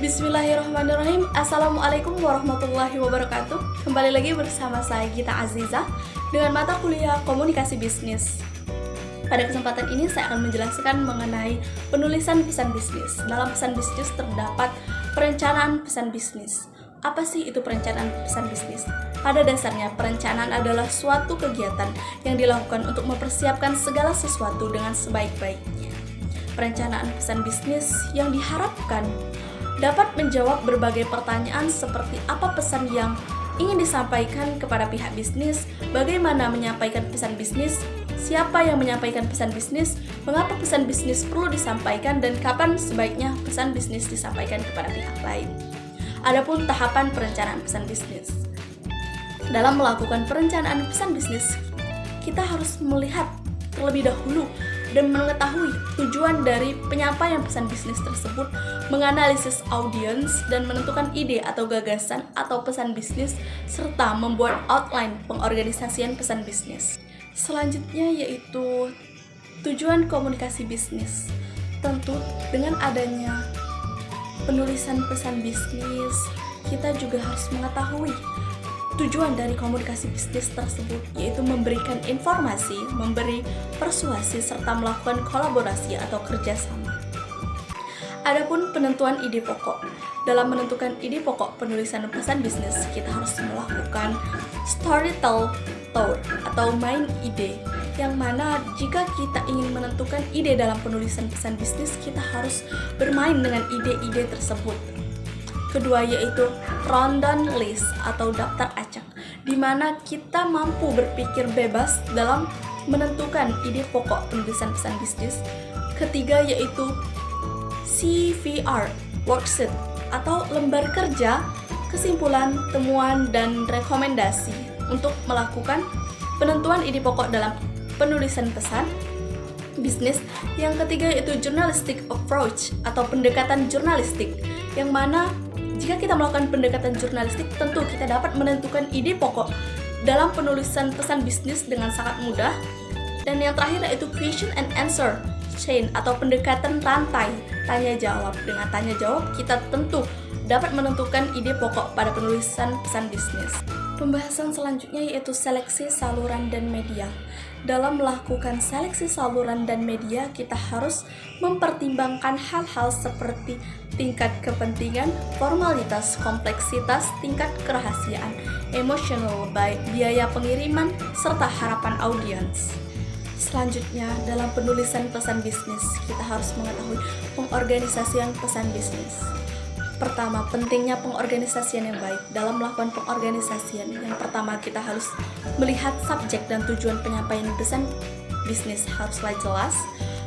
Bismillahirrahmanirrahim. Assalamualaikum warahmatullahi wabarakatuh. Kembali lagi bersama saya Gita Aziza dengan mata kuliah Komunikasi Bisnis. Pada kesempatan ini saya akan menjelaskan mengenai penulisan pesan bisnis. Dalam pesan bisnis terdapat perencanaan pesan bisnis. Apa sih itu perencanaan pesan bisnis? Pada dasarnya, perencanaan adalah suatu kegiatan yang dilakukan untuk mempersiapkan segala sesuatu dengan sebaik-baiknya. Perencanaan pesan bisnis yang diharapkan dapat menjawab berbagai pertanyaan seperti apa pesan yang ingin disampaikan kepada pihak bisnis, bagaimana menyampaikan pesan bisnis, siapa yang menyampaikan pesan bisnis, mengapa pesan bisnis perlu disampaikan, dan kapan sebaiknya pesan bisnis disampaikan kepada pihak lain. Adapun tahapan perencanaan pesan bisnis. Dalam melakukan perencanaan pesan bisnis, kita harus melihat terlebih dahulu dan mengetahui tujuan dari penyampaian pesan bisnis tersebut, menganalisis audiens, dan menentukan ide atau gagasan atau pesan bisnis, serta membuat outline pengorganisasian pesan bisnis. Selanjutnya yaitu tujuan komunikasi bisnis. Tentu dengan adanya penulisan pesan bisnis, kita juga harus mengetahui tujuan dari komunikasi bisnis tersebut, yaitu memberikan informasi, memberi persuasi, serta melakukan kolaborasi atau kerjasama. Adapun penentuan ide pokok. Dalam menentukan ide pokok penulisan pesan bisnis, kita harus melakukan storytelling atau main ide, yang mana jika kita ingin menentukan ide dalam penulisan pesan bisnis, kita harus bermain dengan ide-ide tersebut. Kedua yaitu rundown list atau daftar acak, di mana kita mampu berpikir bebas dalam menentukan ide pokok penulisan pesan bisnis. Ketiga yaitu CVR worksheet atau lembar kerja, kesimpulan, temuan, dan rekomendasi untuk melakukan penentuan ide pokok dalam penulisan pesan bisnis. Yang ketiga yaitu journalistic approach atau pendekatan jurnalistik, yang mana jika kita melakukan pendekatan jurnalistik, tentu kita dapat menentukan ide pokok dalam penulisan pesan bisnis dengan sangat mudah. Dan yang terakhir yaitu question and answer chain atau pendekatan rantai tanya jawab. Dengan tanya jawab, kita tentu dapat menentukan ide pokok pada penulisan pesan bisnis. Pembahasan selanjutnya yaitu seleksi saluran dan media. Dalam melakukan seleksi saluran dan media, kita harus mempertimbangkan hal-hal seperti tingkat kepentingan, formalitas, kompleksitas, tingkat kerahasiaan, emotional, biaya pengiriman, serta harapan audiens. Selanjutnya, dalam penulisan pesan bisnis, kita harus mengetahui pengorganisasian pesan bisnis. Pertama, pentingnya pengorganisasian yang baik. Dalam melakukan pengorganisasian, yang pertama kita harus melihat subjek dan tujuan penyampaian pesan bisnis haruslah jelas.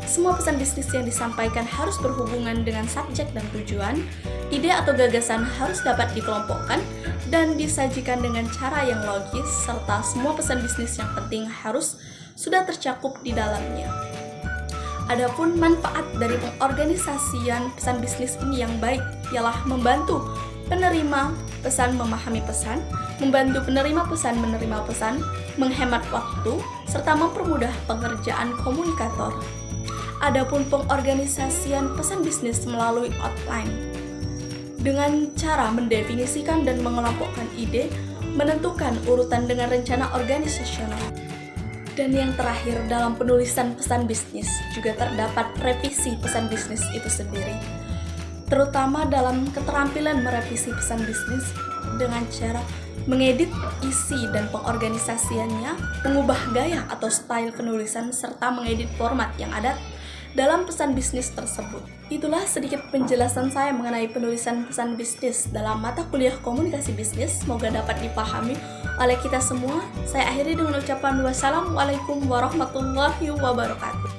Semua pesan bisnis yang disampaikan harus berhubungan dengan subjek dan tujuan. Ide atau gagasan harus dapat dikelompokkan dan disajikan dengan cara yang logis, serta semua pesan bisnis yang penting harus sudah tercakup di dalamnya. Adapun manfaat dari pengorganisasian pesan bisnis ini yang baik ialah membantu penerima pesan memahami pesan, membantu penerima pesan menerima pesan, menghemat waktu, serta mempermudah pengerjaan komunikator. Adapun pengorganisasian pesan bisnis melalui outline dengan cara mendefinisikan dan mengelompokkan ide, menentukan urutan dengan rencana organisasional. Dan yang terakhir, dalam penulisan pesan bisnis juga terdapat revisi pesan bisnis itu sendiri, terutama dalam keterampilan merevisi pesan bisnis dengan cara mengedit isi dan pengorganisasiannya, mengubah gaya atau style penulisan, serta mengedit format yang ada dalam pesan bisnis tersebut. Itulah sedikit penjelasan saya mengenai penulisan pesan bisnis dalam mata kuliah komunikasi bisnis. Semoga dapat dipahami oleh kita semua. Saya akhiri dengan ucapan wassalamualaikum warahmatullahi wabarakatuh.